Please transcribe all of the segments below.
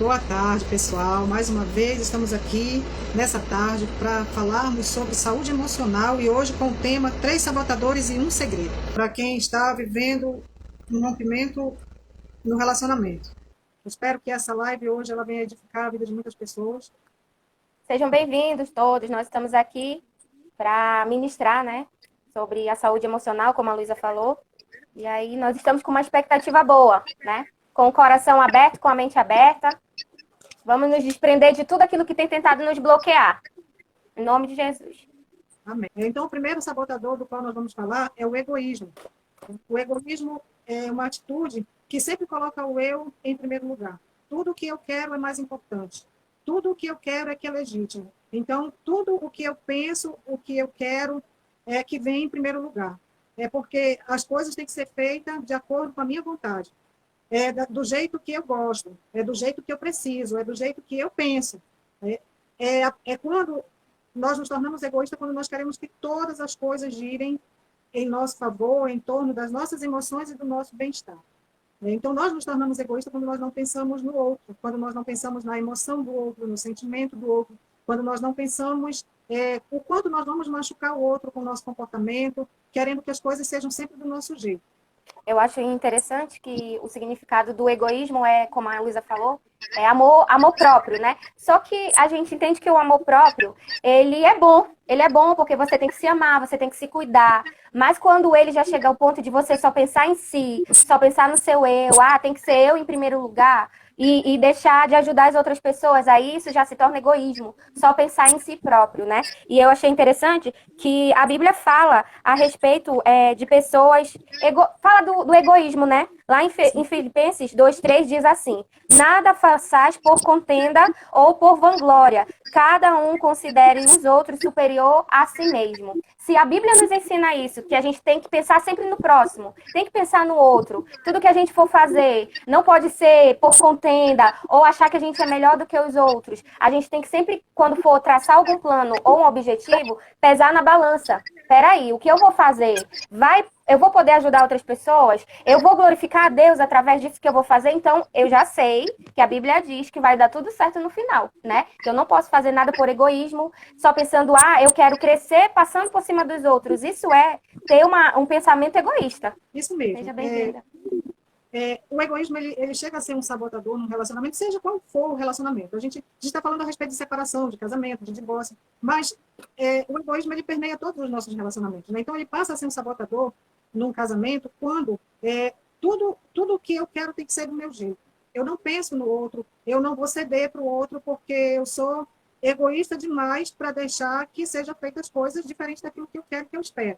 Boa tarde, pessoal. Mais uma vez estamos aqui nessa tarde para falarmos sobre saúde emocional e hoje com o tema Três sabotadores e um segredo. Para quem está vivendo um rompimento no relacionamento. Espero que essa live hoje ela venha edificar a vida de muitas pessoas. Sejam bem-vindos todos. Nós estamos aqui para ministrar, né, sobre a saúde emocional, como a Luísa falou. E aí nós estamos com uma expectativa boa, né? Com o coração aberto, com a mente aberta. Vamos nos desprender de tudo aquilo que tem tentado nos bloquear. Em nome de Jesus. Amém. Então, o primeiro sabotador do qual nós vamos falar é o egoísmo. O egoísmo é uma atitude que sempre coloca o eu em primeiro lugar. Tudo o que eu quero é mais importante. Tudo o que eu quero é que é legítimo. Então, tudo o que eu penso, o que eu quero, é que vem em primeiro lugar. É porque as coisas têm que ser feitas de acordo com a minha vontade. É do jeito que eu gosto, é do jeito que eu preciso, é do jeito que eu penso. É quando nós nos tornamos egoístas, quando nós queremos que todas as coisas girem em nosso favor, em torno das nossas emoções e do nosso bem-estar. Então, nós nos tornamos egoístas quando nós não pensamos no outro, quando nós não pensamos na emoção do outro, no sentimento do outro, quando nós não pensamos o quanto nós vamos machucar o outro com o nosso comportamento, querendo que as coisas sejam sempre do nosso jeito. Eu acho interessante que o significado do egoísmo é, como a Luísa falou, é amor próprio, né? Só que a gente entende que o amor próprio, ele é bom porque você tem que se amar, você tem que se cuidar. Mas quando ele já chega ao ponto de você só pensar em si, só pensar no seu eu, tem que ser eu em primeiro lugar, e deixar de ajudar as outras pessoas, aí isso já se torna egoísmo, só pensar em si próprio, né? E eu achei interessante que a Bíblia fala a respeito de pessoas, fala do egoísmo, né? Lá em Filipenses 2:3 diz assim: nada façais por contenda ou por vanglória, cada um considere os outros superior a si mesmo. Se a Bíblia nos ensina isso, que a gente tem que pensar sempre no próximo, tem que pensar no outro, tudo que a gente for fazer não pode ser por contenda ou achar que a gente é melhor do que os outros. A gente tem que sempre, quando for traçar algum plano ou um objetivo, pesar na balança. Peraí, o que eu vou fazer? Eu vou poder ajudar outras pessoas? Eu vou glorificar a Deus através disso que eu vou fazer? Então, eu já sei que a Bíblia diz que vai dar tudo certo no final, né? Que eu não posso fazer nada por egoísmo, só pensando, eu quero crescer passando por cima dos outros. Isso é ter um pensamento egoísta. Isso mesmo. Seja bem-vinda. O egoísmo ele chega a ser um sabotador no relacionamento, seja qual for o relacionamento. A gente está falando a respeito de separação, de casamento, de divórcio, mas o egoísmo ele permeia todos os nossos relacionamentos, né? Então ele passa a ser um sabotador num casamento quando tudo que eu quero tem que ser do meu jeito. Eu não penso no outro, eu não vou ceder para o outro porque eu sou egoísta demais para deixar que sejam feitas coisas diferentes daquilo que eu quero, que eu espero.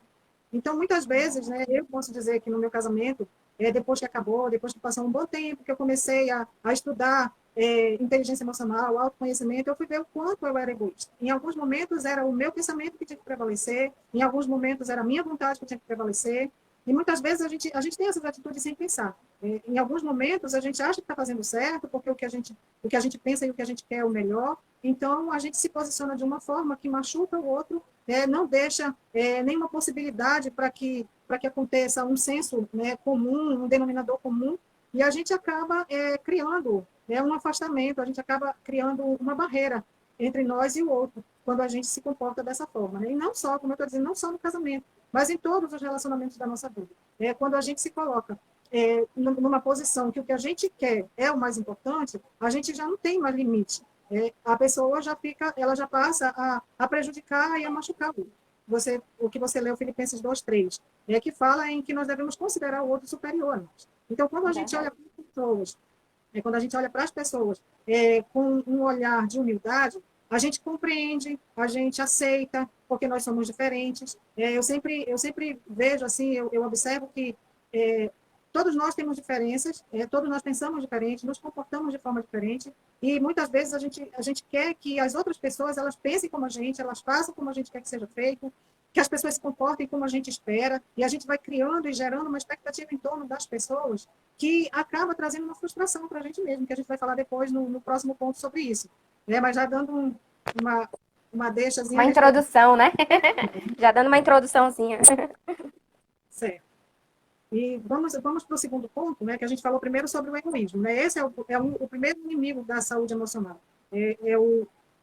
Então, muitas vezes, né, eu posso dizer que no meu casamento, depois que acabou, depois que passou um bom tempo, que eu comecei a estudar inteligência emocional, autoconhecimento, eu fui ver o quanto eu era egoísta. Em alguns momentos era o meu pensamento que tinha que prevalecer, em alguns momentos era a minha vontade que tinha que prevalecer, e muitas vezes a gente tem essas atitudes sem pensar. Em alguns momentos a gente acha que está fazendo certo, porque o que a gente pensa e o que a gente quer é o melhor, então a gente se posiciona de uma forma que machuca o outro, não deixa nenhuma possibilidade para que aconteça um senso, né, comum, um denominador comum, e a gente acaba criando um afastamento, a gente acaba criando uma barreira entre nós e o outro, quando a gente se comporta dessa forma. Né? E não só, como eu estou dizendo, não só no casamento, mas em todos os relacionamentos da nossa vida. Quando a gente se coloca numa posição que o que a gente quer é o mais importante, a gente já não tem mais limite. A pessoa ela já passa a prejudicar e a machucar o outro. O que você leu, Filipenses 2:3, que fala em que nós devemos considerar o outro superior a nós. Então, quando a gente olha para as pessoas, quando a gente olha para as pessoas com um olhar de humildade, a gente compreende, a gente aceita, porque nós somos diferentes. Eu sempre vejo assim, eu observo que todos nós temos diferenças, todos nós pensamos diferente, nos comportamos de forma diferente, e muitas vezes a gente quer que as outras pessoas elas pensem como a gente, elas façam como a gente quer que seja feito, que as pessoas se comportem como a gente espera, e a gente vai criando e gerando uma expectativa em torno das pessoas que acaba trazendo uma frustração para a gente mesmo, que a gente vai falar depois no próximo ponto sobre isso. Mas já dando uma deixazinha... Uma introdução, né? Já dando uma introduçãozinha. Certo. E vamos para o segundo ponto, né, que a gente falou primeiro sobre o egoísmo. Né? Esse o primeiro inimigo da saúde emocional,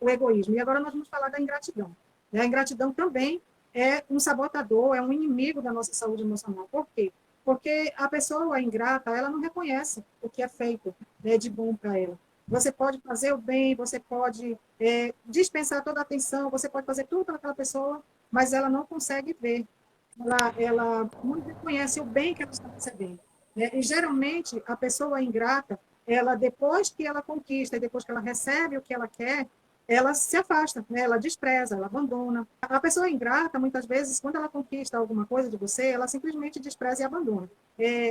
o egoísmo. E agora nós vamos falar da ingratidão. A ingratidão também é um sabotador, é um inimigo da nossa saúde emocional. Por quê? Porque a pessoa ingrata, ela não reconhece o que é feito, né, de bom para ela. Você pode fazer o bem, você pode dispensar toda a atenção, você pode fazer tudo para aquela pessoa, mas ela não consegue ver. Ela não reconhece o bem que ela está recebendo. Né? E, geralmente, a pessoa ingrata, ela, depois que ela conquista, depois que ela recebe o que ela quer, ela se afasta, né? Ela despreza, ela abandona. A pessoa ingrata, muitas vezes, quando ela conquista alguma coisa de você, ela simplesmente despreza e abandona.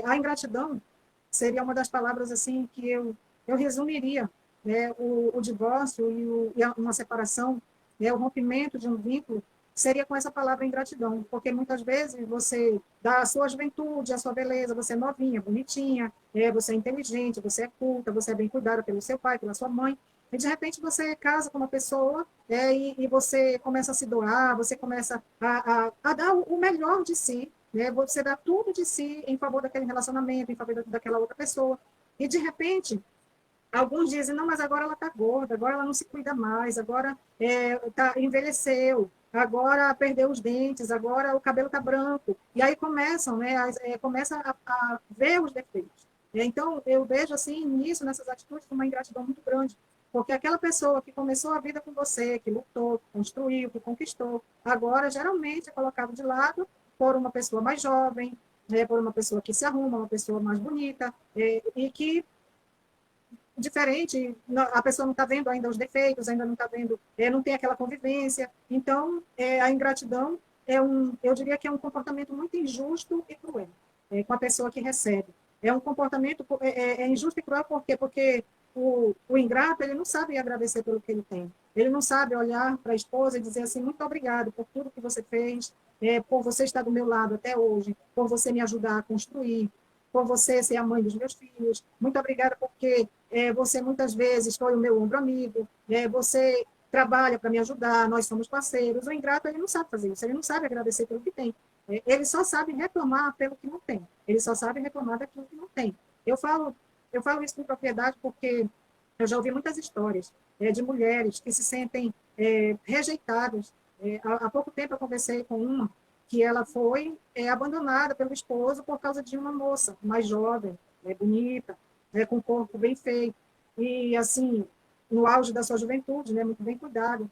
A ingratidão seria uma das palavras assim que eu resumiria, né? O divórcio e uma separação, né? O rompimento de um vínculo seria com essa palavra ingratidão, porque muitas vezes você dá a sua juventude, a sua beleza, você é novinha, bonitinha, você é inteligente, você é culta, você é bem cuidada pelo seu pai, pela sua mãe, e de repente você casa com uma pessoa e você começa a se doar, você começa a dar o melhor de si, né? Você dá tudo de si em favor daquele relacionamento, em favor daquela outra pessoa, e de repente alguns dizem, não, mas agora ela está gorda, agora ela não se cuida mais, agora envelheceu, agora perdeu os dentes, agora o cabelo está branco. E aí começam, né, começa a ver os defeitos. Então, eu vejo assim, nisso, nessas atitudes, uma ingratidão muito grande. Porque aquela pessoa que começou a vida com você, que lutou, que construiu, que conquistou, agora geralmente é colocado de lado por uma pessoa mais jovem, né, por uma pessoa que se arruma, uma pessoa mais bonita, e que diferente, a pessoa não está vendo ainda os defeitos, ainda não está vendo, não tem aquela convivência. Então, a ingratidão eu diria que é um comportamento muito injusto e cruel com a pessoa que recebe. É um comportamento injusto e cruel por quê? Porque o ingrato, ele não sabe agradecer pelo que ele tem. Ele não sabe olhar para a esposa e dizer assim, muito obrigado por tudo que você fez, por você estar do meu lado até hoje, por você me ajudar a construir, por você ser a mãe dos meus filhos. Muito obrigada porque você muitas vezes foi o meu ombro amigo, você trabalha para me ajudar, nós somos parceiros. O ingrato, ele não sabe fazer isso, ele não sabe agradecer pelo que tem. Ele só sabe reclamar pelo que não tem. Ele só sabe reclamar daquilo que não tem. Eu falo isso com propriedade porque eu já ouvi muitas histórias de mulheres que se sentem rejeitadas. Há pouco tempo eu conversei com uma que ela foi abandonada pelo esposo por causa de uma moça mais jovem, bonita, com o corpo bem feito, e assim, no auge da sua juventude, muito bem cuidado,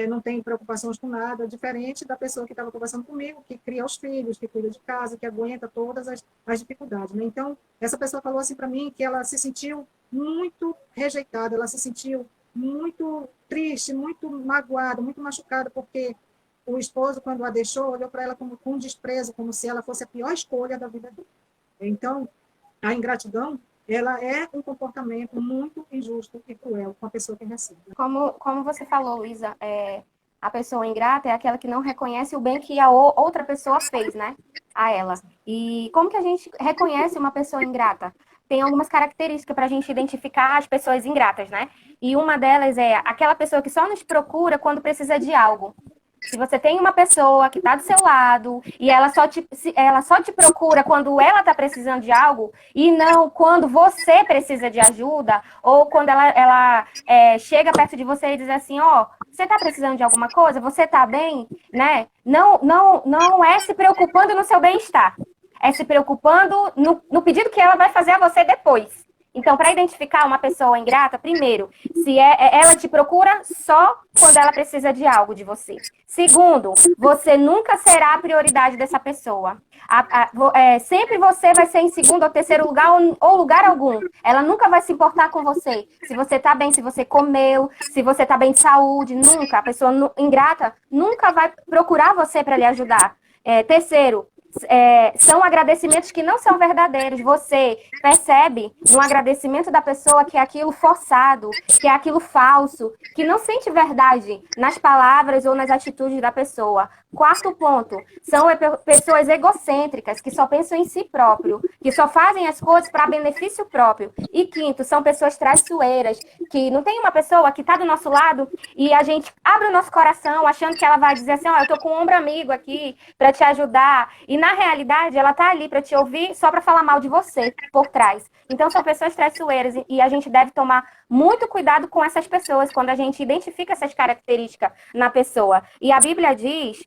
não tem preocupações com nada, diferente da pessoa que estava conversando comigo, que cria os filhos, que cuida de casa, que aguenta todas as dificuldades. Né? Então, essa pessoa falou assim para mim que ela se sentiu muito rejeitada, ela se sentiu muito triste, muito magoada, muito machucada, porque o esposo, quando a deixou, olhou para ela com desprezo, como se ela fosse a pior escolha da vida dele. Então, a ingratidão, ela é um comportamento muito injusto e cruel com a pessoa que recebe. Como você falou, Luísa, a pessoa ingrata é aquela que não reconhece o bem que a outra pessoa fez, né, a ela. E como que a gente reconhece uma pessoa ingrata? Tem algumas características para a gente identificar as pessoas ingratas, né? E uma delas é aquela pessoa que só nos procura quando precisa de algo. Se você tem uma pessoa que está do seu lado e ela só te procura quando ela está precisando de algo e não quando você precisa de ajuda, ou quando ela chega perto de você e diz assim, você está precisando de alguma coisa? Você está bem? Né? Não é se preocupando no seu bem-estar. É se preocupando no pedido que ela vai fazer a você depois. Então, para identificar uma pessoa ingrata, primeiro, se ela te procura só quando ela precisa de algo de você. Segundo, você nunca será a prioridade dessa pessoa. Sempre você vai ser em segundo ou terceiro lugar ou lugar algum. Ela nunca vai se importar com você. Se você está bem, se você comeu, se você está bem de saúde, nunca. A pessoa ingrata nunca vai procurar você para lhe ajudar. Terceiro, são agradecimentos que não são verdadeiros. Você percebe no agradecimento da pessoa que é aquilo forçado, que é aquilo falso, que não sente verdade nas palavras ou nas atitudes da pessoa. Quarto ponto, são pessoas egocêntricas, que só pensam em si próprio, que só fazem as coisas para benefício próprio. E quinto, são pessoas traiçoeiras, que não tem uma pessoa que está do nosso lado e a gente abre o nosso coração achando que ela vai dizer assim, ó, eu tô com um ombro amigo aqui para te ajudar. E na realidade, ela tá ali para te ouvir só para falar mal de você por trás. Então são pessoas traiçoeiras e a gente deve tomar muito cuidado com essas pessoas quando a gente identifica essas características na pessoa. E a Bíblia diz,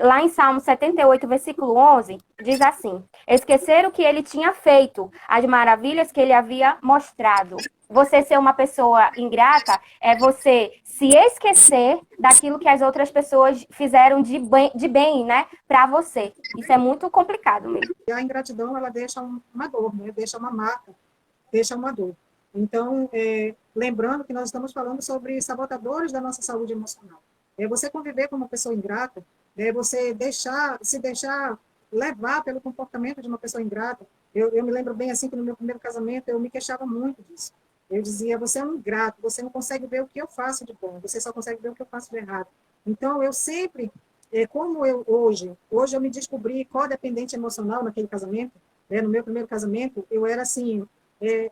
lá em Salmo 78, versículo 11, diz assim: esquecer o que ele tinha feito, as maravilhas que ele havia mostrado. Você ser uma pessoa ingrata é você se esquecer daquilo que as outras pessoas fizeram de bem, né, para você. Isso é muito complicado mesmo. E a ingratidão, ela deixa uma dor, né? Deixa uma marca, deixa uma dor. Então, lembrando que nós estamos falando sobre sabotadores da nossa saúde emocional. É você conviver com uma pessoa ingrata, é você se deixar levar pelo comportamento de uma pessoa ingrata. Eu me lembro bem assim que no meu primeiro casamento eu me queixava muito disso. Eu dizia, você é um ingrato, você não consegue ver o que eu faço de bom, você só consegue ver o que eu faço de errado. Então, eu sempre, como eu hoje eu me descobri codependente emocional naquele casamento, no meu primeiro casamento, eu era assim,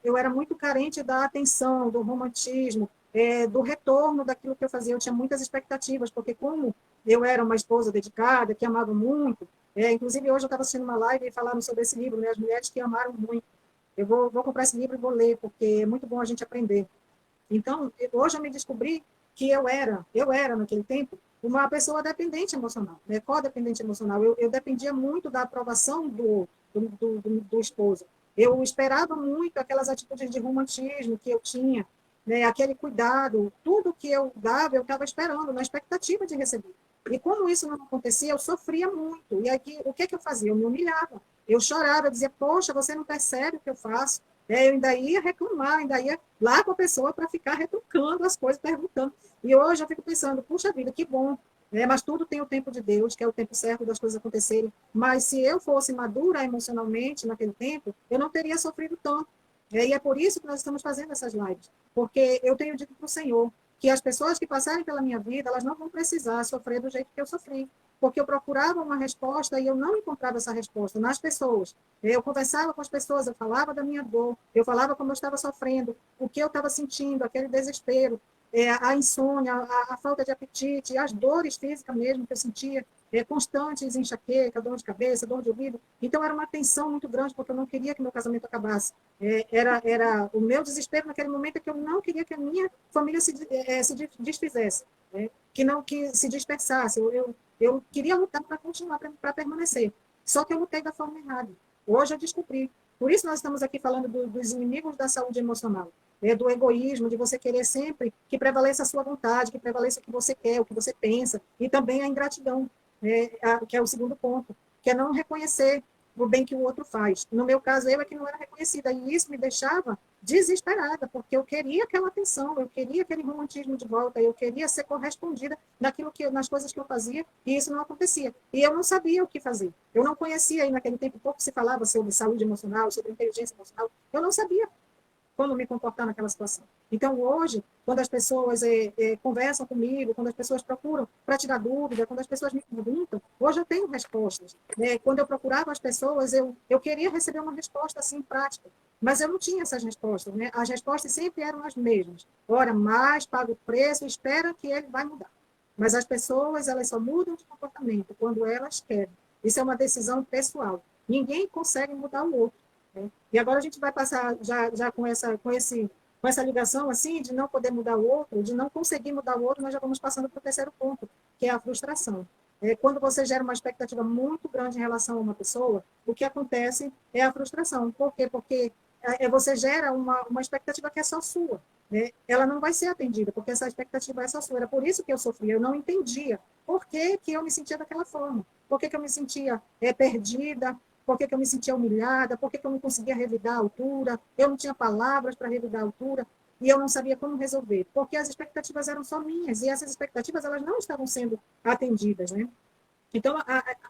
eu era muito carente da atenção, do romantismo, do retorno daquilo que eu fazia. Eu tinha muitas expectativas, porque como eu era uma esposa dedicada, que amava muito, inclusive hoje eu estava assistindo uma live falando sobre esse livro, né, As Mulheres que Amaram Muito. Eu vou comprar esse livro e vou ler, porque é muito bom a gente aprender. Então, hoje eu me descobri que eu era naquele tempo, uma pessoa dependente emocional, né? Codependente emocional. Eu dependia muito da aprovação do esposo. Eu esperava muito aquelas atitudes de romantismo que eu tinha, né? Aquele cuidado, tudo que eu dava, eu estava esperando, na expectativa de receber. E como isso não acontecia, eu sofria muito. E aqui, o que eu fazia? Eu me humilhava. Eu chorava, eu dizia, poxa, você não percebe o que eu faço? Eu ainda ia reclamar, ainda ia lá com a pessoa para ficar retrucando as coisas, perguntando. E hoje eu fico pensando, puxa vida, que bom. Mas tudo tem o tempo de Deus, que é o tempo certo das coisas acontecerem. Mas se eu fosse madura emocionalmente naquele tempo, eu não teria sofrido tanto. E é por isso que nós estamos fazendo essas lives. Porque eu tenho dito para o Senhor que as pessoas que passarem pela minha vida, elas não vão precisar sofrer do jeito que eu sofri. Porque eu procurava uma resposta e eu não encontrava essa resposta nas pessoas. Eu conversava com as pessoas, eu falava da minha dor, eu falava como eu estava sofrendo, o que eu estava sentindo, aquele desespero, a insônia, a falta de apetite, as dores físicas mesmo que eu sentia, constantes, enxaqueca, dor de cabeça, dor de ouvido. Então, era uma tensão muito grande, porque eu não queria que meu casamento acabasse. Era o meu desespero naquele momento é que eu não queria que a minha família se desfizesse, que se dispersasse. Eu queria lutar para continuar, para permanecer. Só que eu lutei da forma errada. Hoje eu descobri. Por isso nós estamos aqui falando dos inimigos da saúde emocional, do egoísmo, de você querer sempre que prevaleça a sua vontade, que prevaleça o que você quer, o que você pensa, e também a ingratidão, que é o segundo ponto, que é não reconhecer o bem que o outro faz. No meu caso, eu é que não era reconhecida, e isso me deixava desesperada, porque eu queria aquela atenção, eu queria aquele romantismo de volta, eu queria ser correspondida nas coisas que eu fazia, e isso não acontecia. E eu não sabia o que fazer. Eu não conhecia, aí naquele tempo pouco se falava sobre saúde emocional, sobre inteligência emocional, eu não sabia como me comportar naquela situação. Então, hoje, quando as pessoas conversam comigo, quando as pessoas procuram para tirar dúvida, quando as pessoas me perguntam, hoje eu tenho respostas. Quando eu procurava as pessoas, eu queria receber uma resposta assim, prática, mas eu não tinha essas respostas. As respostas sempre eram as mesmas. Ora mais, paga o preço, espera que ele vai mudar. Mas as pessoas, elas só mudam de comportamento quando elas querem. Isso é uma decisão pessoal. Ninguém consegue mudar o outro. E agora a gente vai passar já com essa ligação assim de não poder mudar o outro, de não conseguir mudar o outro, nós já vamos passando para o terceiro ponto, que é a frustração. Quando você gera uma expectativa muito grande em relação a uma pessoa, o que acontece é a frustração. Por quê? Porque você gera uma expectativa que é só sua. Ela não vai ser atendida, porque essa expectativa é só sua. Era por isso que eu sofria, eu não entendia por que eu me sentia daquela forma, por que eu me sentia perdida, por que eu me sentia humilhada, por que eu não conseguia revidar a altura, eu não tinha palavras para revidar a altura, e eu não sabia como resolver, porque as expectativas eram só minhas, e essas expectativas elas não estavam sendo atendidas. Então,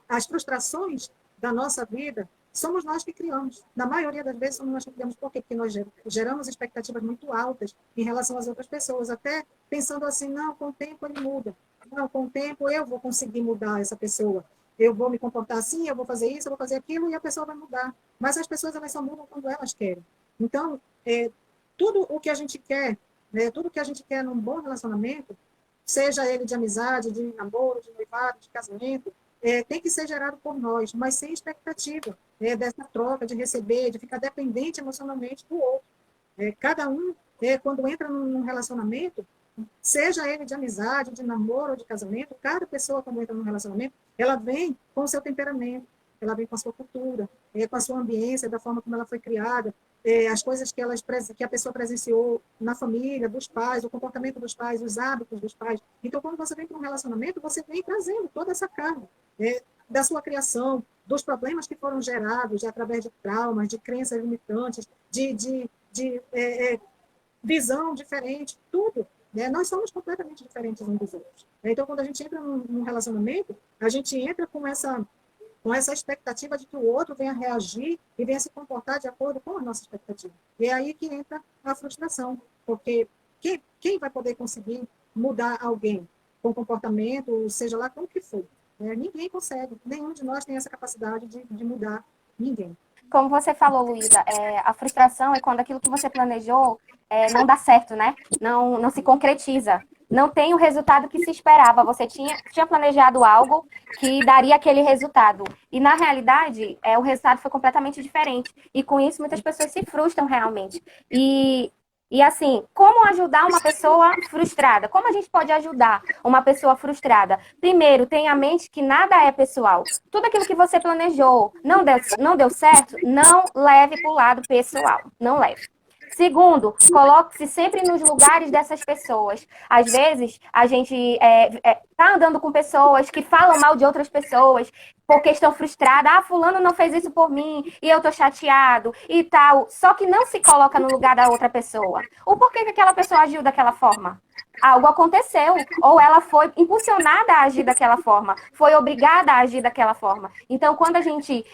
as frustrações da nossa vida, somos nós que criamos. Na maioria das vezes, somos nós que criamos. Por quê? Porque nós geramos expectativas muito altas em relação às outras pessoas, até pensando assim, não, com o tempo ele muda. não, com o tempo eu vou conseguir mudar essa pessoa. Eu vou me comportar assim, eu vou fazer isso, eu vou fazer aquilo, e a pessoa vai mudar. Mas as pessoas, elas só mudam quando elas querem. Então, tudo o que a gente quer, né, tudo que a gente quer num bom relacionamento, seja ele de amizade, de namoro, de noivado, de casamento, tem que ser gerado por nós, mas sem expectativa dessa troca, de receber, de ficar dependente emocionalmente do outro. Cada um, quando entra num relacionamento, seja ele de amizade, de namoro ou de casamento, cada pessoa, quando entra num relacionamento, ela vem com o seu temperamento, ela vem com a sua cultura, com a sua ambiência, da forma como ela foi criada, as coisas que a pessoa presenciou na família, dos pais, o comportamento dos pais, os hábitos dos pais. Então, quando você vem para um relacionamento, você vem trazendo toda essa carga da sua criação, dos problemas que foram gerados através de traumas, de crenças limitantes, de visão diferente, tudo. Né? Nós somos completamente diferentes uns dos outros. Então, quando a gente entra num relacionamento, a gente entra com essa expectativa de que o outro venha reagir e venha se comportar de acordo com a nossa expectativa. E é aí que entra a frustração, porque quem vai poder conseguir mudar alguém com comportamento, seja lá como que for? Ninguém consegue, nenhum de nós tem essa capacidade de mudar ninguém. Como você falou, Luísa, a frustração é quando aquilo que você planejou não dá certo, né? Não se concretiza. Não tem o resultado que se esperava. Você tinha planejado algo que daria aquele resultado. E, na realidade, o resultado foi completamente diferente. E, com isso, muitas pessoas se frustram realmente. E assim, como ajudar uma pessoa frustrada? Como a gente pode ajudar uma pessoa frustrada? Primeiro, tenha a mente que nada é pessoal. Tudo aquilo que você planejou não deu certo, não leve para o lado pessoal. Não leve. Segundo, coloque-se sempre nos lugares dessas pessoas. Às vezes, a gente tá andando com pessoas que falam mal de outras pessoas porque estão frustradas. Ah, fulano não fez isso por mim e eu tô chateado e tal. Só que não se coloca no lugar da outra pessoa. O porquê que aquela pessoa agiu daquela forma? Algo aconteceu, ou ela foi impulsionada a agir daquela forma, foi obrigada a agir daquela forma. Então, quando a gente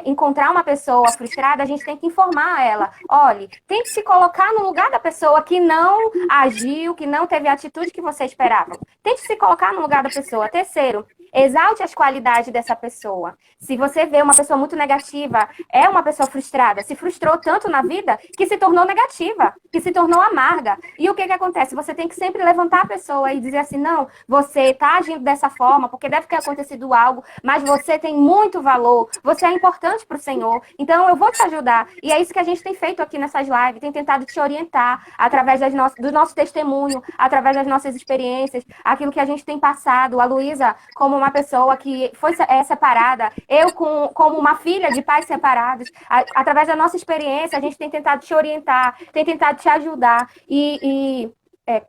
encontrar uma pessoa frustrada, a gente tem que informar ela. Olhe, tem que se colocar no lugar da pessoa que não agiu, que não teve a atitude que você esperava. Tente se colocar no lugar da pessoa. Terceiro, exalte as qualidades dessa pessoa. Se você vê uma pessoa muito negativa, é uma pessoa frustrada, se frustrou tanto na vida que se tornou negativa, que se tornou amarga. E o que acontece? Você tem que sempre levantar a pessoa e dizer assim, não, você está agindo dessa forma porque deve ter acontecido algo, mas você tem muito valor, você é importante para o Senhor, então eu vou te ajudar. E é isso que a gente tem feito aqui nessas lives, tem tentado te orientar através do nosso testemunho, através das nossas experiências, aquilo que a gente tem passado. A Luísa, como uma pessoa que foi separada, eu como uma filha de pais separados, através da nossa experiência, a gente tem tentado te orientar, tem tentado te ajudar.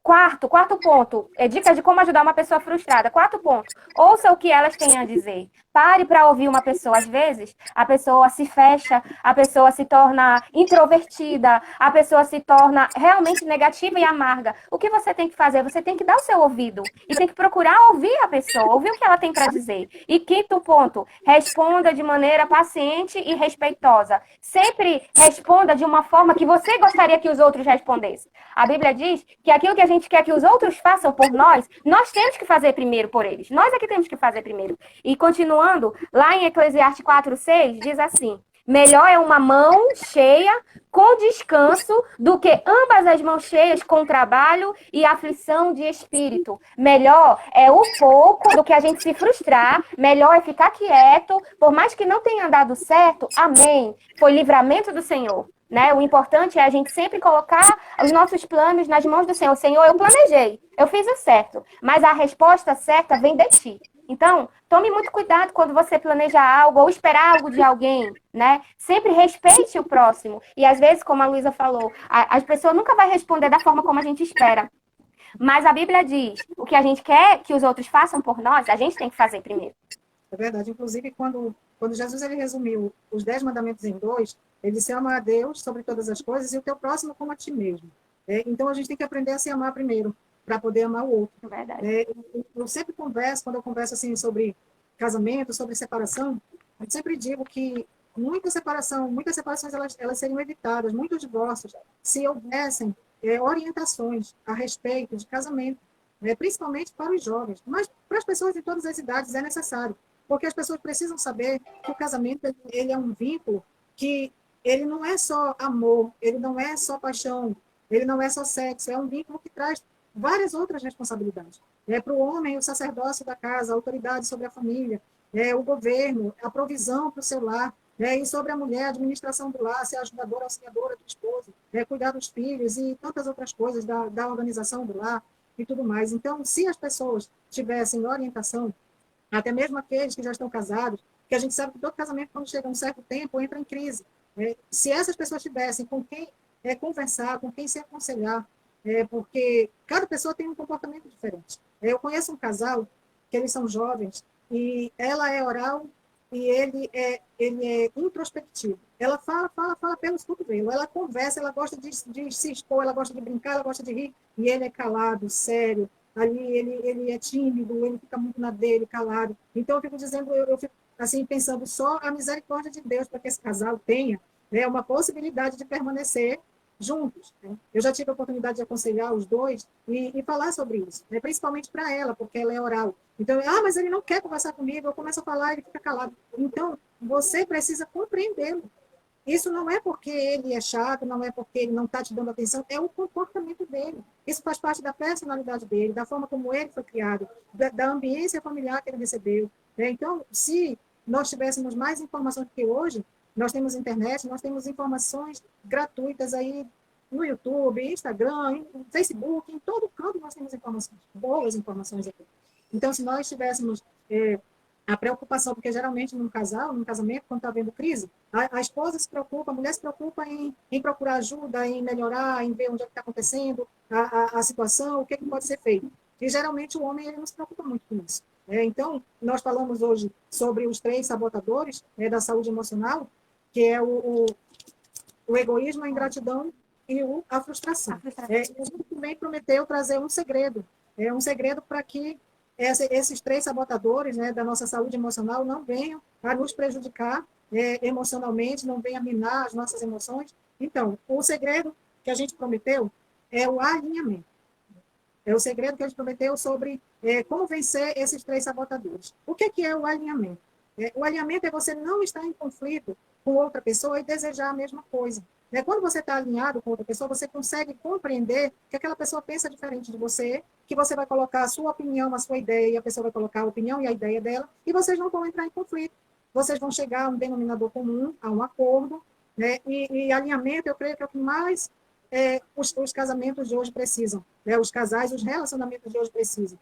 Quarto ponto, dicas de como ajudar uma pessoa frustrada. Quarto ponto, ouça o que elas têm a dizer. Pare para ouvir uma pessoa. Às vezes, a pessoa se fecha, a pessoa se torna introvertida, a pessoa se torna realmente negativa e amarga. O que você tem que fazer? Você tem que dar o seu ouvido e tem que procurar ouvir a pessoa, ouvir o que ela tem para dizer. E quinto ponto, responda de maneira paciente e respeitosa. Sempre responda de uma forma que você gostaria que os outros respondessem. A Bíblia diz que aquilo que a gente quer que os outros façam por nós, nós temos que fazer primeiro por eles. Nós é que temos que fazer primeiro. E continuando, lá em Eclesiastes 4:6, diz assim, melhor é uma mão cheia com descanso do que ambas as mãos cheias com trabalho e aflição de espírito. Melhor é o pouco do que a gente se frustrar, melhor é ficar quieto, por mais que não tenha dado certo, amém. Foi livramento do Senhor. Né? O importante é a gente sempre colocar os nossos planos nas mãos do Senhor. Senhor, eu planejei, eu fiz o certo, mas a resposta certa vem de ti. Então, tome muito cuidado quando você planeja algo ou esperar algo de alguém, né? Sempre respeite o próximo. E às vezes, como a Luísa falou, as pessoas nunca vai responder da forma como a gente espera. Mas a Bíblia diz, o que a gente quer que os outros façam por nós, a gente tem que fazer primeiro. É verdade. Inclusive, quando Jesus ele resumiu os 10 mandamentos em 2, ele disse, ama a Deus sobre todas as coisas e o teu próximo como a ti mesmo. Então, a gente tem que aprender a se amar primeiro, para poder amar o outro. É verdade. Eu sempre converso, quando eu converso assim, sobre casamento, sobre separação, eu sempre digo que muitas separações elas seriam evitadas, muitos divórcios, se houvessem orientações a respeito de casamento. principalmente para os jovens, mas para as pessoas de todas as idades é necessário, porque as pessoas precisam saber que o casamento ele é um vínculo que ele não é só amor, ele não é só paixão, ele não é só sexo, é um vínculo que traz várias outras responsabilidades. Para o homem, o sacerdócio da casa, a autoridade sobre a família, o governo, a provisão para o seu lar, e sobre a mulher, a administração do lar, ser ajudadora, auxiliadora do esposo, cuidar dos filhos e tantas outras coisas da organização do lar e tudo mais. Então, se as pessoas tivessem orientação, até mesmo aqueles que já estão casados, que a gente sabe que todo casamento, quando chega a um certo tempo, entra em crise. Se essas pessoas tivessem com quem conversar, com quem se aconselhar, porque cada pessoa tem um comportamento diferente. Eu conheço um casal, que eles são jovens, e ela é oral e ele é introspectivo. Ela fala pelos cotovelos, ela conversa, ela gosta de se expor, ela gosta de brincar, ela gosta de rir, e ele é calado, sério, ali ele é tímido, ele fica muito na dele, calado. Então, eu fico dizendo, eu fico assim, pensando só a misericórdia de Deus para que esse casal tenha uma possibilidade de permanecer juntos. Eu já tive a oportunidade de aconselhar os dois e falar sobre isso, principalmente para ela, porque ela é oral. Então, mas ele não quer conversar comigo, eu começo a falar e ele fica calado. Então, você precisa compreendê-lo. Isso não é porque ele é chato, não é porque ele não está te dando atenção, é o comportamento dele. Isso faz parte da personalidade dele, da forma como ele foi criado, da ambiência familiar que ele recebeu. Então, se nós tivéssemos mais informações do que hoje, nós temos internet, nós temos informações gratuitas aí no YouTube, Instagram, Facebook, em todo canto nós temos informações, boas informações aqui. Então, se nós tivéssemos a preocupação, porque geralmente num casamento, quando está havendo crise, a esposa se preocupa, a mulher se preocupa em procurar ajuda, em melhorar, em ver onde é que está acontecendo a situação, o que, que pode ser feito. E geralmente o homem ele não se preocupa muito com isso. Então, nós falamos hoje sobre os 3 sabotadores da saúde emocional, que é o egoísmo, a ingratidão e a frustração. A gente também prometeu trazer um segredo para que esses 3 sabotadores da nossa saúde emocional não venham a nos prejudicar emocionalmente, não venham a minar as nossas emoções. Então, o segredo que a gente prometeu é o alinhamento. É o segredo que a gente prometeu sobre como vencer esses 3 sabotadores. O que é o alinhamento? O alinhamento é você não estar em conflito com outra pessoa e desejar a mesma coisa. Quando você está alinhado com outra pessoa, você consegue compreender que aquela pessoa pensa diferente de você, que você vai colocar a sua opinião, a sua ideia, e a pessoa vai colocar a opinião e a ideia dela, e vocês não vão entrar em conflito. Vocês vão chegar a um denominador comum, a um acordo, e alinhamento, eu creio que é o que mais os casamentos de hoje precisam, os casais, os relacionamentos de hoje precisam.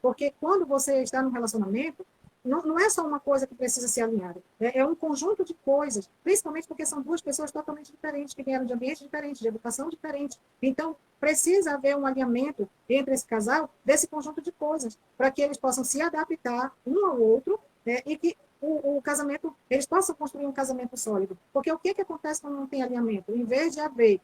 Porque quando você está num relacionamento, não é só uma coisa que precisa ser alinhada, é um conjunto de coisas, principalmente porque são 2 pessoas totalmente diferentes, que vieram de ambientes diferentes, de educação diferente. Então, precisa haver um alinhamento entre esse casal desse conjunto de coisas, para que eles possam se adaptar um ao outro e que o casamento, eles possam construir um casamento sólido. Porque o que acontece quando não tem alinhamento? Em vez de haver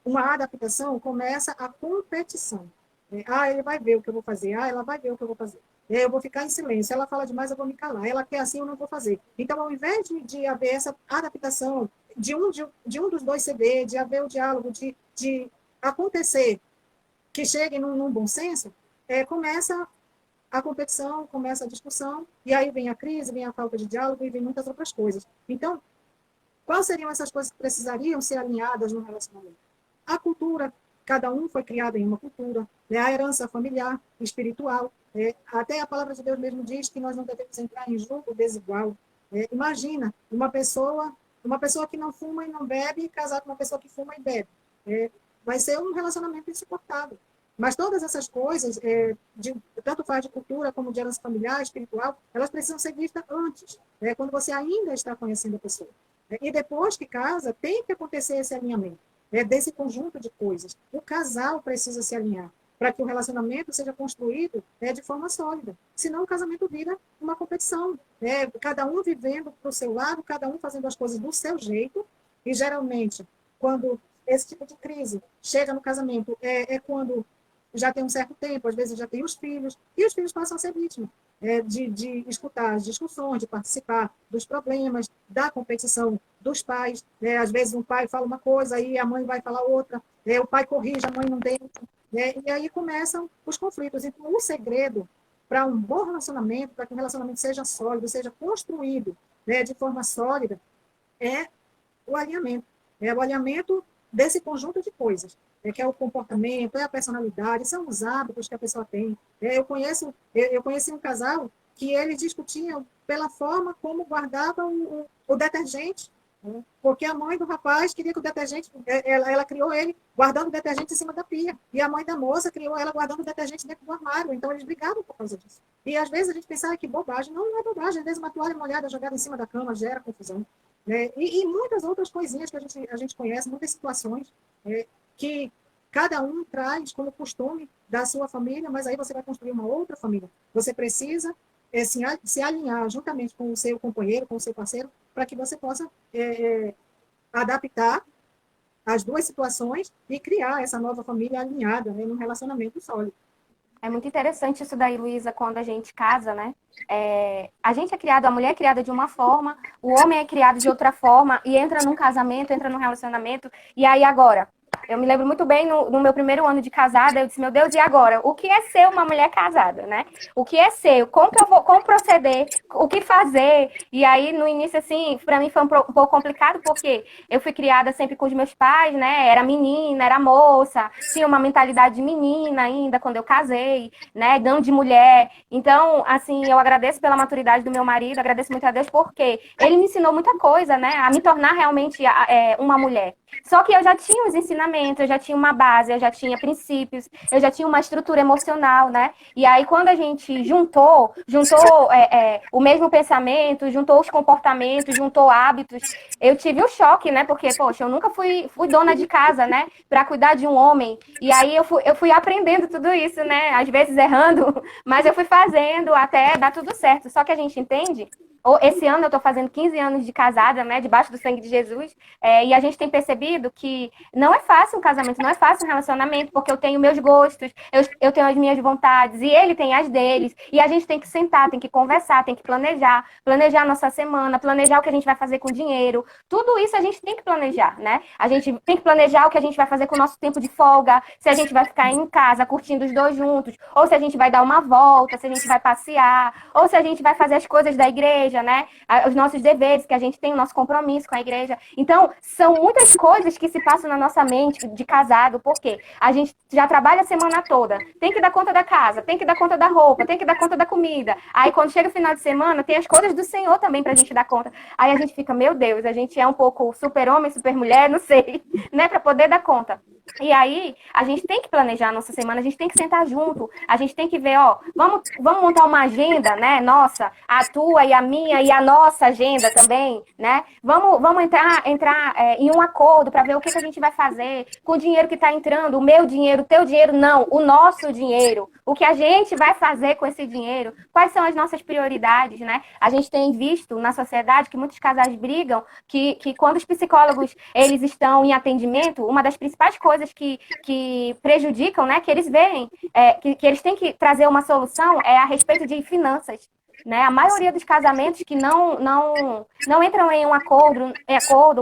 uma adaptação, começa a competição. Ele vai ver o que eu vou fazer. Ela vai ver o que eu vou fazer. Eu vou ficar em silêncio. Ela fala demais, eu vou me calar. Ela quer assim, eu não vou fazer. Então, ao invés de haver essa adaptação, de um dos dois ceder, de haver o diálogo, de acontecer, que chegue num bom senso, começa a competição, começa a discussão, e aí vem a crise, vem a falta de diálogo e vem muitas outras coisas. Então, quais seriam essas coisas que precisariam ser alinhadas no relacionamento? A cultura, cada um foi criado em uma cultura, a herança familiar, espiritual, até a palavra de Deus mesmo diz que nós não devemos entrar em julgo desigual. Imagina uma pessoa que não fuma e não bebe casar com uma pessoa que fuma e bebe. Vai ser um relacionamento insuportável. Mas todas essas coisas, tanto faz de cultura como de herança familiar, espiritual, elas precisam ser vistas antes, quando você ainda está conhecendo a pessoa. E depois que casa, tem que acontecer esse alinhamento desse conjunto de coisas. O casal precisa se alinhar para que o relacionamento seja construído de forma sólida. Senão o casamento vira uma competição. Cada um vivendo para o seu lado, cada um fazendo as coisas do seu jeito. E geralmente, quando esse tipo de crise chega no casamento, quando já tem um certo tempo, às vezes já tem os filhos, e os filhos passam a ser vítimas de escutar as discussões, de participar dos problemas, da competição dos pais. Às vezes um pai fala uma coisa, aí a mãe vai falar outra, o pai corrige, a mãe não deixa. né? E aí começam os conflitos. Então, o segredo para um bom relacionamento, para que o relacionamento seja sólido, seja construído, né, de forma sólida, é o alinhamento. É o alinhamento desse conjunto de coisas, que é o comportamento, é a personalidade, são os hábitos que a pessoa tem. Eu conheci um casal que eles discutiam pela forma como guardavam o detergente, né? Porque a mãe do rapaz queria que o detergente, ela criou ele guardando o detergente em cima da pia, e a mãe da moça criou ela guardando o detergente dentro do armário, então eles brigavam por causa disso. E às vezes a gente pensa, que bobagem. Não, não é bobagem, às vezes uma toalha molhada jogada em cima da cama gera confusão, né? E muitas outras coisinhas que a gente conhece, muitas situações, que cada um traz como costume da sua família, mas aí você vai construir uma outra família. Você precisa se alinhar juntamente com o seu companheiro, com o seu parceiro, para que você possa adaptar as duas situações e criar essa nova família alinhada, né, num relacionamento sólido. É muito interessante isso daí, Luísa, quando a gente casa, né? A gente é criado, a mulher é criada de uma forma, o homem é criado de outra forma, e entra num casamento, entra num relacionamento, e aí agora? Eu me lembro muito bem, no meu primeiro ano de casada, eu disse, meu Deus, e agora? O que é ser uma mulher casada, né? O que é ser? Como proceder? O que fazer? E aí, no início, assim, para mim foi um pouco complicado, porque eu fui criada sempre com os meus pais, né? Era menina, era moça, tinha uma mentalidade de menina ainda quando eu casei, né? Não de mulher. Então, assim, eu agradeço pela maturidade do meu marido, agradeço muito a Deus, porque ele me ensinou muita coisa, né? A me tornar realmente uma mulher. Só que eu já tinha os ensinamentos, eu já tinha uma base, eu já tinha princípios, eu já tinha uma estrutura emocional, né? E aí, quando a gente juntou o mesmo pensamento, juntou os comportamentos, juntou hábitos, eu tive um choque, né? Porque, poxa, eu nunca fui dona de casa, né? Para cuidar de um homem. E aí eu fui aprendendo tudo isso, né? Às vezes errando, mas eu fui fazendo até dar tudo certo. Só que a gente entende. Esse ano eu estou fazendo 15 anos de casada, né, debaixo do sangue de Jesus, e a gente tem percebido que não é fácil um casamento, não é fácil um relacionamento, porque eu tenho meus gostos, eu tenho as minhas vontades, e ele tem as deles, e a gente tem que sentar, tem que conversar, tem que planejar a nossa semana, planejar o que a gente vai fazer com o dinheiro, tudo isso a gente tem que planejar, né? A gente tem que planejar o que a gente vai fazer com o nosso tempo de folga, se a gente vai ficar em casa curtindo os dois juntos, ou se a gente vai dar uma volta, se a gente vai passear, ou se a gente vai fazer as coisas da igreja, né? Os nossos deveres, que a gente tem o nosso compromisso com a igreja. Então, são muitas coisas que se passam na nossa mente de casado, porque a gente já trabalha a semana toda, tem que dar conta da casa, tem que dar conta da roupa, tem que dar conta da comida. Aí, quando chega o final de semana, tem as coisas do Senhor também pra gente dar conta. Aí a gente fica, meu Deus, a gente é um pouco super-homem, super-mulher, não sei, né? Pra poder dar conta. E aí, a gente tem que planejar a nossa semana, a gente tem que sentar junto, a gente tem que ver, vamos montar uma agenda, né, nossa, a tua e a minha e a nossa agenda também, né, vamos entrar em um acordo para ver o que a gente vai fazer com o dinheiro que está entrando, o meu dinheiro, o teu dinheiro, não, o nosso dinheiro, o que a gente vai fazer com esse dinheiro, quais são as nossas prioridades, né, a gente tem visto na sociedade que muitos casais brigam, que quando os psicólogos, eles estão em atendimento, uma das principais coisas que prejudicam, né, que eles veem, que eles têm que trazer uma solução é a respeito de finanças. Né? A maioria dos casamentos que não entram em um acordo,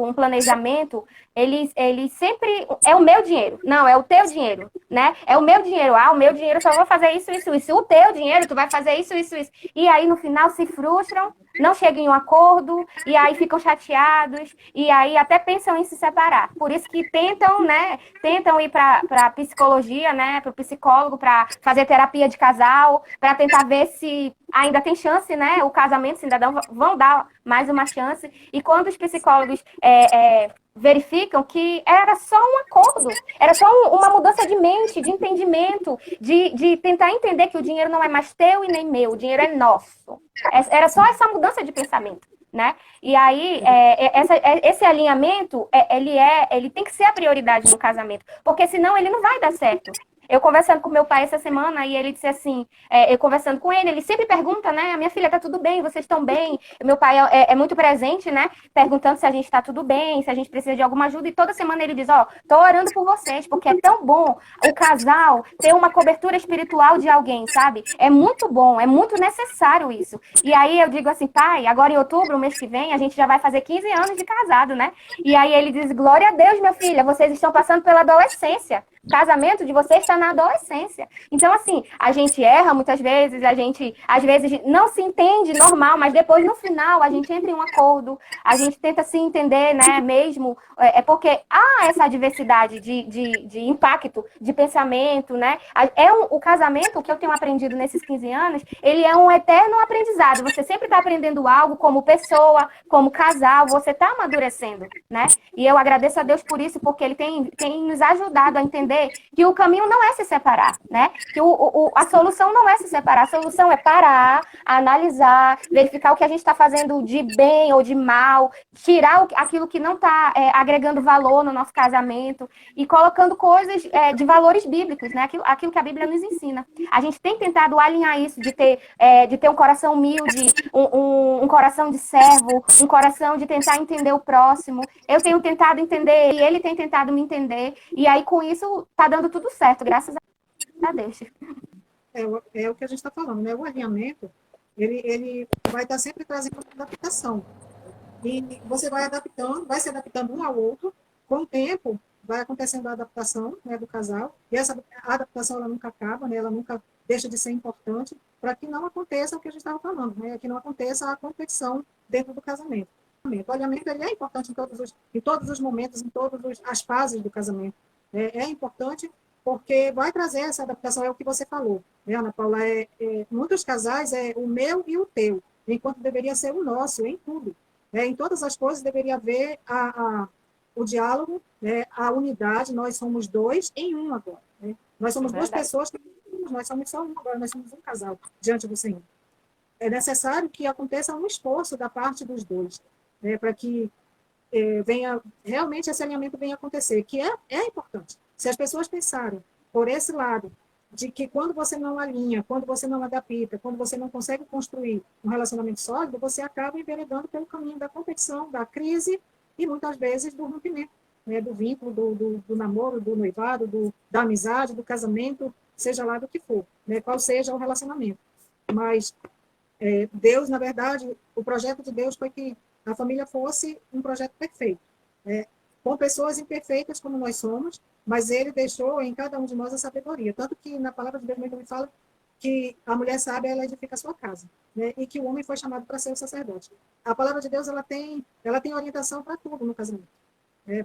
um planejamento, eles sempre é o meu dinheiro. Não, é o teu dinheiro, né? É o meu dinheiro. O meu dinheiro eu só vou fazer isso. O teu dinheiro, tu vai fazer isso. E aí, no final, se frustram, não chegam em um acordo, e aí ficam chateados, e aí até pensam em se separar. Por isso que tentam ir para psicologia, né? Para o psicólogo, para fazer terapia de casal, para tentar ver se ainda tem chance, né? O casamento, se ainda vão dar mais uma chance. E quando os psicólogos verificam que era só um acordo, era só uma mudança de mente, de entendimento, de tentar entender que o dinheiro não é mais teu e nem meu, o dinheiro é nosso. Era só essa mudança de pensamento, né? E aí, esse alinhamento, ele tem que ser a prioridade no casamento, porque senão ele não vai dar certo. Eu conversando com meu pai essa semana, e ele disse assim, eu conversando com ele sempre pergunta, né, minha filha, tá tudo bem, vocês estão bem? Meu pai é muito presente, né, perguntando se a gente tá tudo bem, se a gente precisa de alguma ajuda, e toda semana ele diz, tô orando por vocês, porque é tão bom o casal ter uma cobertura espiritual de alguém, sabe? É muito bom, é muito necessário isso. E aí eu digo assim, pai, agora em outubro, mês que vem, a gente já vai fazer 15 anos de casado, né? E aí ele diz, glória a Deus, minha filha, vocês estão passando pela adolescência. Casamento de você está na adolescência. Então, assim, a gente erra muitas vezes, a gente, às vezes, não se entende normal, mas depois, no final, a gente entra em um acordo, a gente tenta se entender, né, mesmo, porque há essa diversidade de impacto, de pensamento, né? O casamento, o que eu tenho aprendido nesses 15 anos, ele é um eterno aprendizado. Você sempre está aprendendo algo como pessoa, como casal, você está amadurecendo, né? E eu agradeço a Deus por isso, porque Ele tem nos ajudado a entender que o caminho não é se separar, né? Que a solução não é se separar, a solução é parar, analisar, verificar o que a gente está fazendo de bem ou de mal, tirar aquilo que não está agregando valor no nosso casamento e colocando coisas de valores bíblicos, né? Aquilo que a Bíblia nos ensina. A gente tem tentado alinhar isso, de ter um coração humilde, um coração de servo, um coração de tentar entender o próximo. Eu tenho tentado entender e ele tem tentado me entender. E aí, com isso, tá dando tudo certo, graças a Deus. É o que a gente está falando, né? O alinhamento, ele vai estar sempre trazendo adaptação. E você vai se adaptando um ao outro. Com o tempo, vai acontecendo a adaptação, né, do casal. E essa adaptação, ela nunca acaba, né? Ela nunca deixa de ser importante para que não aconteça o que a gente estava falando, né? Que não aconteça a competição dentro do casamento. O alinhamento, ele é importante em todos os momentos, em todas as fases do casamento. É importante porque vai trazer essa adaptação, é o que você falou, né, Ana Paula? Muitos casais é o meu e o teu, enquanto deveria ser o nosso em tudo. Em todas as coisas deveria haver o diálogo, né, a unidade. Nós somos dois em um agora. Né? Nós somos duas pessoas, nós somos só um agora, nós somos um casal diante do Senhor. É necessário que aconteça um esforço da parte dos dois, né, para que realmente esse alinhamento venha acontecer, que é importante. Se as pessoas pensarem por esse lado, de que quando você não alinha, quando você não adapta, quando você não consegue construir um relacionamento sólido, você acaba enveredando pelo caminho da competição, da crise e muitas vezes do rompimento, né, do vínculo, do namoro, do noivado, da amizade, do casamento, seja lá do que for, né, qual seja o relacionamento. Mas Deus, na verdade, o projeto de Deus foi que a família fosse um projeto perfeito, com pessoas imperfeitas como nós somos, mas Ele deixou em cada um de nós a sabedoria. Tanto que na palavra de Deus mesmo ele fala que a mulher sábia, ela edifica a sua casa, né? E que o homem foi chamado para ser o sacerdote. A palavra de Deus, ela tem orientação para tudo no casamento,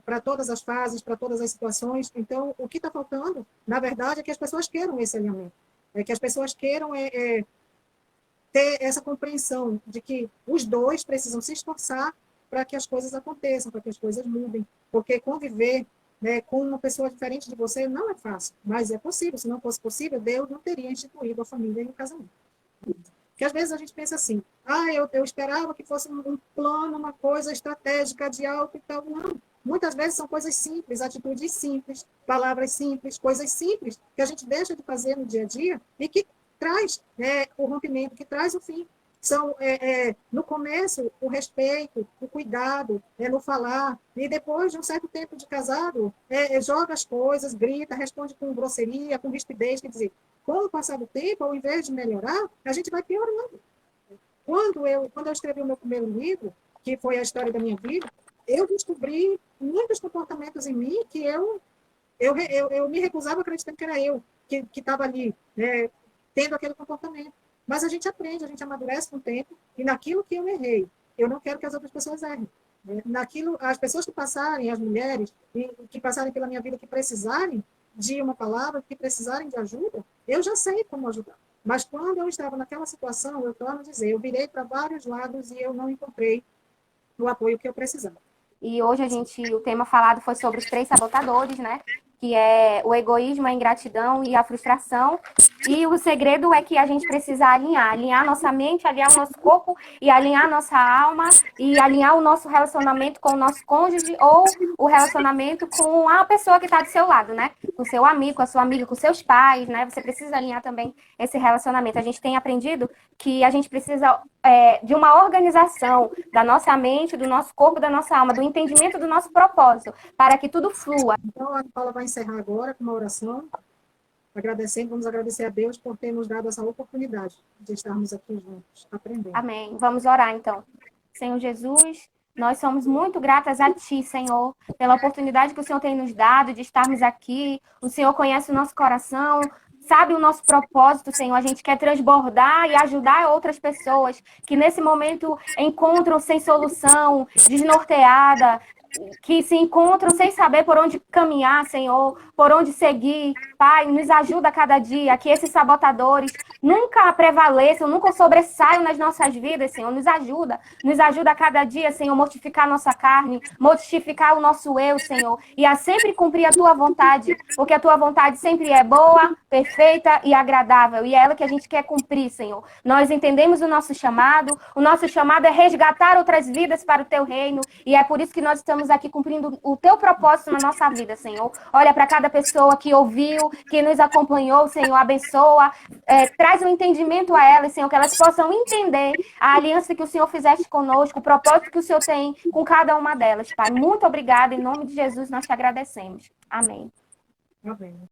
para todas as fases, para todas as situações. Então, o que está faltando, na verdade, é que as pessoas queiram esse alinhamento, que as pessoas queiram ter essa compreensão de que os dois precisam se esforçar para que as coisas aconteçam, para que as coisas mudem. Porque conviver, né, com uma pessoa diferente de você não é fácil, mas é possível. Se não fosse possível, Deus não teria instituído a família e o casamento. Porque às vezes a gente pensa assim, eu esperava que fosse um plano, uma coisa estratégica de algo e tal. Não. Muitas vezes são coisas simples, atitudes simples, palavras simples, coisas simples que a gente deixa de fazer no dia a dia e que traz, né, o rompimento, que traz o fim. São, no começo, o respeito, o cuidado, no falar, e depois de um certo tempo de casado, joga as coisas, grita, responde com grosseria, com rispidez, quer dizer, com o passar do tempo, ao invés de melhorar, a gente vai piorando. Quando eu escrevi o meu primeiro livro, que foi a história da minha vida, eu descobri muitos comportamentos em mim que eu me recusava acreditando que era eu que estava ali, né, tendo aquele comportamento. Mas a gente aprende, a gente amadurece com o tempo, e naquilo que eu errei, eu não quero que as outras pessoas errem. Naquilo, as pessoas que passarem, as mulheres, que passarem pela minha vida, que precisarem de uma palavra, que precisarem de ajuda, eu já sei como ajudar. Mas quando eu estava naquela situação, eu torno a dizer, eu virei para vários lados e eu não encontrei o apoio que eu precisava. E hoje o tema falado foi sobre os 3 sabotadores, né? Que é o egoísmo, a ingratidão e a frustração. E o segredo é que a gente precisa alinhar a nossa mente, alinhar o nosso corpo e alinhar a nossa alma e alinhar o nosso relacionamento com o nosso cônjuge ou o relacionamento com a pessoa que está do seu lado, né? Com seu amigo, com a sua amiga, com seus pais, né? Você precisa alinhar também esse relacionamento. A gente tem aprendido que a gente precisa de uma organização da nossa mente, do nosso corpo, da nossa alma, do entendimento do nosso propósito, para que tudo flua. Então, a Paula vai encerrar agora com uma oração, vamos agradecer a Deus por ter nos dado essa oportunidade de estarmos aqui juntos, aprendendo. Amém. Vamos orar, então. Senhor Jesus, Nós somos muito gratas a Ti, Senhor, pela oportunidade que o Senhor tem nos dado de estarmos aqui. O Senhor conhece o nosso coração, sabe o nosso propósito, Senhor. A gente quer transbordar e ajudar outras pessoas que nesse momento encontram sem solução, desnorteada, que se encontram sem saber por onde caminhar, Senhor, por onde seguir. Pai, nos ajuda a cada dia, que esses sabotadores nunca prevaleçam, nunca sobressaiam nas nossas vidas, Senhor. Nos ajuda a cada dia, Senhor, mortificar a nossa carne, mortificar o nosso eu, Senhor, e a sempre cumprir a Tua vontade, porque a Tua vontade sempre é boa, perfeita e agradável, e é ela que a gente quer cumprir, Senhor. Nós entendemos o nosso chamado é resgatar outras vidas para o Teu reino, e é por isso que nós estamos aqui cumprindo o Teu propósito na nossa vida, Senhor. Olha para cada pessoa que ouviu, que nos acompanhou, Senhor, abençoa, traz um entendimento a elas, Senhor, que elas possam entender a aliança que o Senhor fizeste conosco, o propósito que o Senhor tem com cada uma delas, Pai. Muito obrigada, em nome de Jesus nós te agradecemos. Amém. Amém.